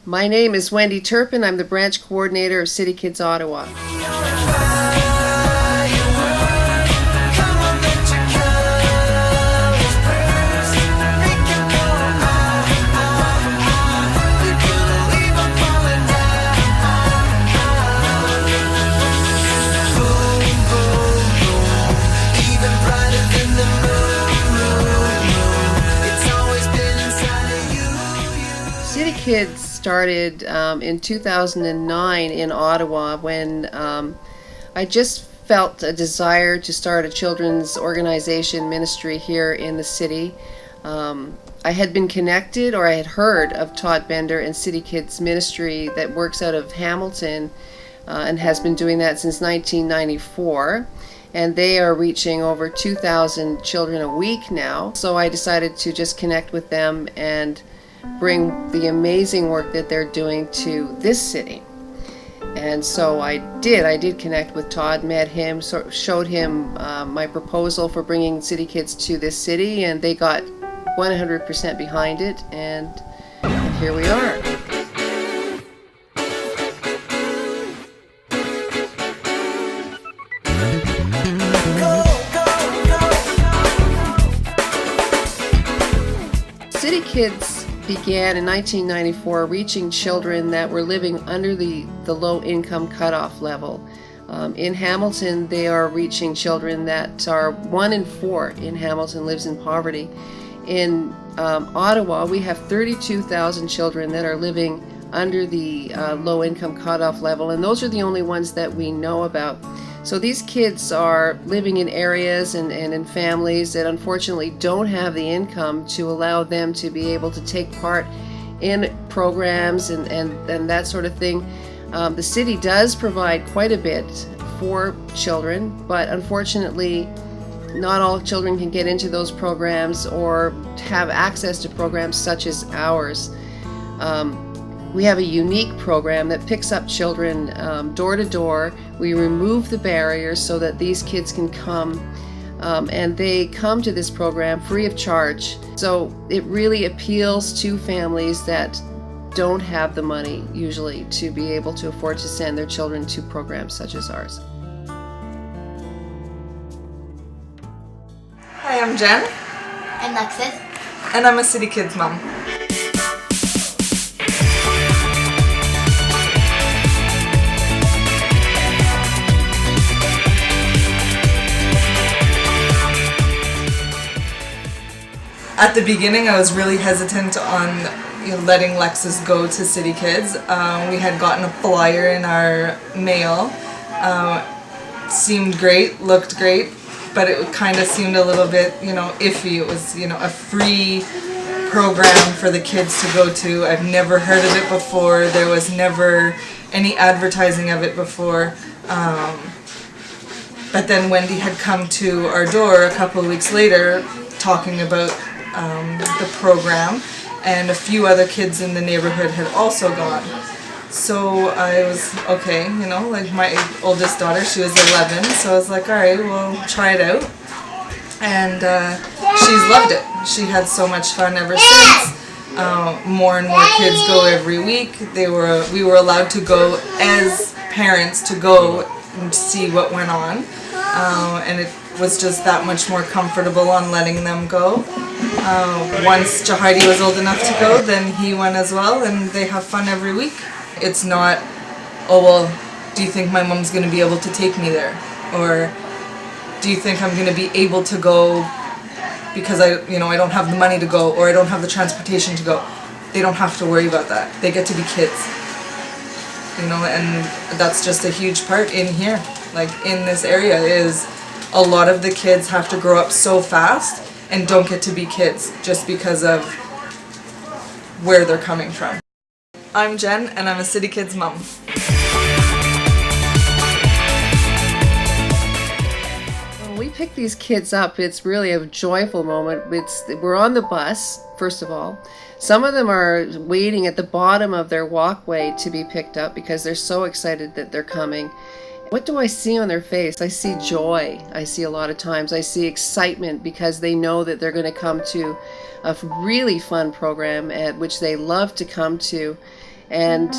My name is Wendy Turpin. I'm the branch coordinator of City Kidz Ottawa. City Kidz started in 2009 in Ottawa when I just felt a desire to start a children's organization ministry here in the city. I had been connected, or I had heard of Todd Bender and City Kidz Ministry that works out of Hamilton and has been doing that since 1994. And they are reaching over 2,000 children a week now. So I decided to just connect with them and bring the amazing work that they're doing to this city. And so I did connect with Todd, met him, showed him my proposal for bringing City Kidz to this city, and they got 100% behind it, and here we are. City Kidz began in 1994 reaching children that were living under the low income cutoff level. In Hamilton, they are reaching children that are 1 in 4 in Hamilton lives in poverty. In Ottawa, we have 32,000 children that are living under the low income cutoff level, and those are the only ones that we know about. So these kids are living in areas and in families that unfortunately don't have the income to allow them to be able to take part in programs and that sort of thing. The city does provide quite a bit for children, but unfortunately not all children can get into those programs or have access to programs such as ours. We have a unique program that picks up children door to door. We remove the barriers so that these kids can come, and they come to this program free of charge. So it really appeals to families that don't have the money usually to be able to afford to send their children to programs such as ours. Hi, I'm Jen. I'm Lexus. And I'm a City Kidz mom. At the beginning, I was really hesitant on letting Lexus go to City Kidz. We had gotten a flyer in our mail. Seemed great, looked great, but it kind of seemed a little bit, iffy. It was, a free program for the kids to go to. I've never heard of it before. There was never any advertising of it before. But then Wendy had come to our door a couple of weeks later talking about the program, and a few other kids in the neighborhood had also gone. So I was okay, like my oldest daughter, she was 11, so I was like, all right, we'll try it out. And she's loved it. She had so much fun ever since. More and more kids go every week. We were allowed to go as parents to go and see what went on, and it was just that much more comfortable on letting them go. Once Jahidi was old enough to go, then he went as well, and they have fun every week. It's not, oh well, do you think my mom's going to be able to take me there? Or do you think I'm going to be able to go because I don't have the money to go, or I don't have the transportation to go? They don't have to worry about that. They get to be kids. And that's just a huge part in here. Like in this area is a lot of the kids have to grow up so fast and don't get to be kids just because of where they're coming from. I'm Jen, and I'm a City Kidz mom. When we pick these kids up, it's really a joyful moment. We're on the bus, first of all. Some of them are waiting at the bottom of their walkway to be picked up because they're so excited that they're coming. What do I see on their face? I see joy. I see a lot of times. I see excitement because they know that they're going to come to a really fun program at which they love to come to. And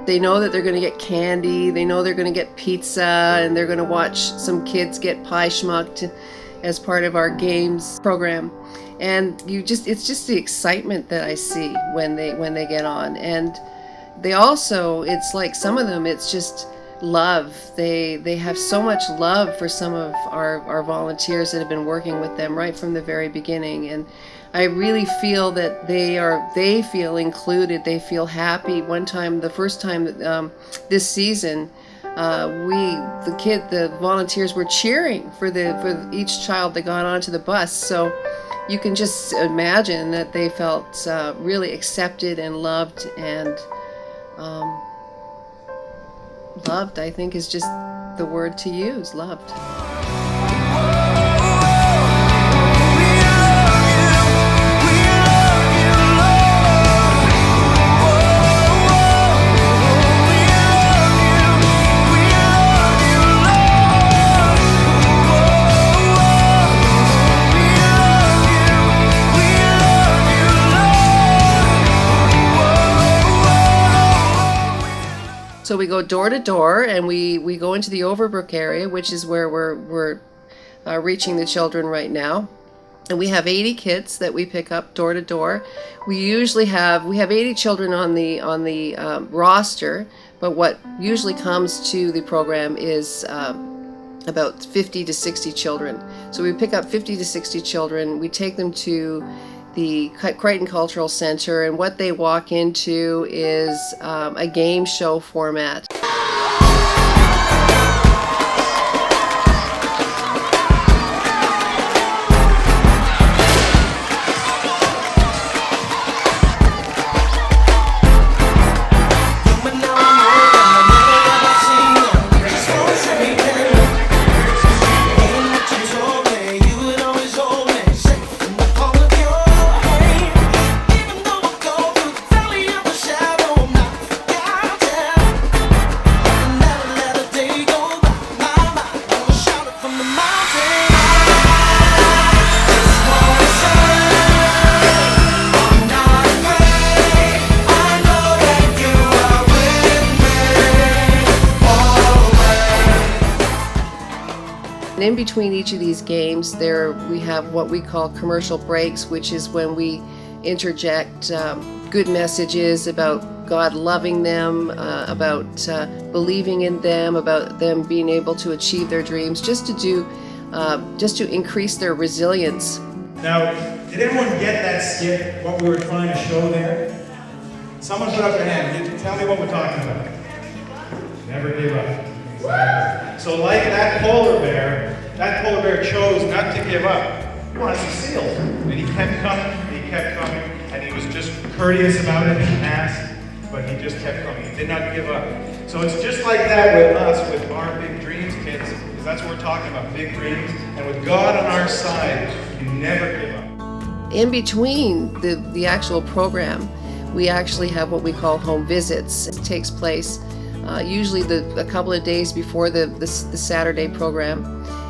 they know that they're going to get candy, they know they're going to get pizza, and they're going to watch some kids get pie schmucked as part of our games program. And it's just the excitement that I see when they get on. And they also, it's like some of them, it's just love. They have so much love for some of our volunteers that have been working with them right from the very beginning. And I really feel that they feel included, they feel happy. The first time this season, the volunteers were cheering for each child that got onto the bus. So you can just imagine that they felt really accepted and loved. And loved, I think, is just the word to use, loved. So we go door to door, and we go into the Overbrook area, which is where we're reaching the children right now. And we have 80 kids that we pick up door to door. We have 80 children on the roster, but what usually comes to the program is about 50 to 60 children. So we pick up 50 to 60 children. We take them to the Crichton Cultural Center, and what they walk into is a game show format. In between each of these games, we have what we call commercial breaks, which is when we interject good messages about God loving them, about believing in them, about them being able to achieve their dreams, just to increase their resilience. Now, did everyone get that skit, what we were trying to show there? Someone put up their hand. Tell me what we're talking about. Never give up. Exactly. So like that polar bear chose not to give up. He wanted some seals. And he kept coming, and he was just courteous about it and asked, but he just kept coming. He did not give up. So it's just like that with us, with our big dreams, kids, because that's what we're talking about, big dreams. And with God on our side, you never give up. In between the actual program, we actually have what we call home visits. It takes place usually a couple of days before the Saturday program.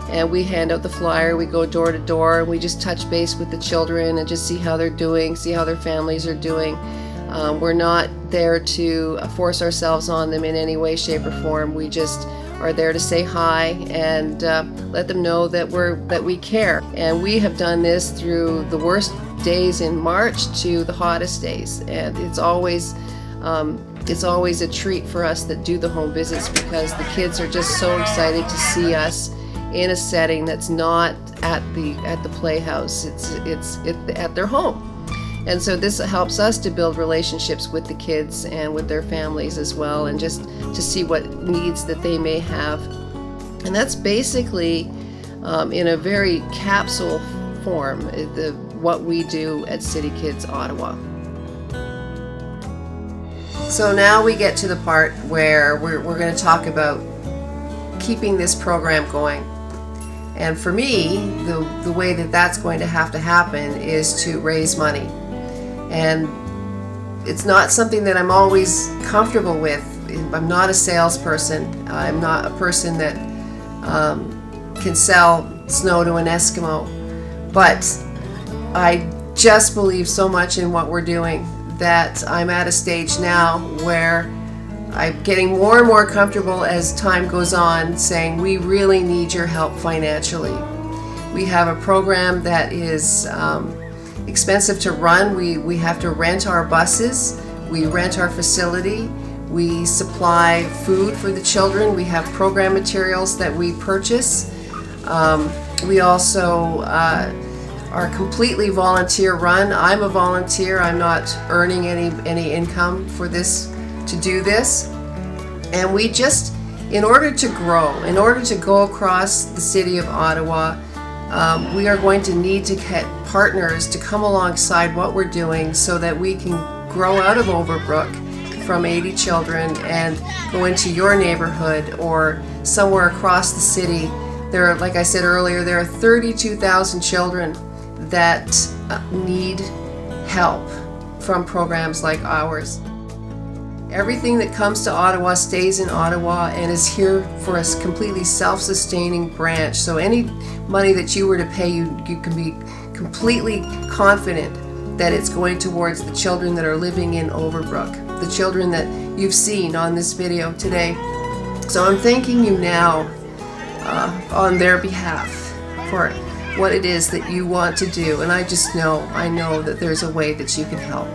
And we hand out the flyer, we go door to door, and we just touch base with the children and just see how they're doing, see how their families are doing. We're not there to force ourselves on them in any way, shape, or form. We just are there to say hi and let them know that we care. And we have done this through the worst days in March to the hottest days. And it's always a treat for us that do the home visits, because the kids are just so excited to see us in a setting that's not at the playhouse. It's at their home. And so this helps us to build relationships with the kids and with their families as well, and just to see what needs that they may have. And that's basically in a very capsule form what we do at City Kidz Ottawa. So now we get to the part where we're going to talk about keeping this program going. And for me, the way that's going to have to happen is to raise money. And it's not something that I'm always comfortable with. I'm not a salesperson. I'm not a person that can sell snow to an Eskimo. But I just believe so much in what we're doing that I'm at a stage now where I'm getting more and more comfortable as time goes on, saying we really need your help financially. We have a program that is expensive to run. We have to rent our buses, we rent our facility, we supply food for the children, we have program materials that we purchase. We also are completely volunteer run. I'm a volunteer. I'm not earning any income for this, to do this. And we just, in order to grow, in order to go across the city of Ottawa, we are going to need to get partners to come alongside what we're doing so that we can grow out of Overbrook from 80 children and go into your neighborhood or somewhere across the city. There are, like I said earlier, there are 32,000 children that need help from programs like ours. Everything that comes to Ottawa stays in Ottawa and is here for a completely self-sustaining branch. So any money that you were to pay, you can be completely confident that it's going towards the children that are living in Overbrook, the children that you've seen on this video today. So I'm thanking you now on their behalf for what it is that you want to do, and I know that there's a way that you can help.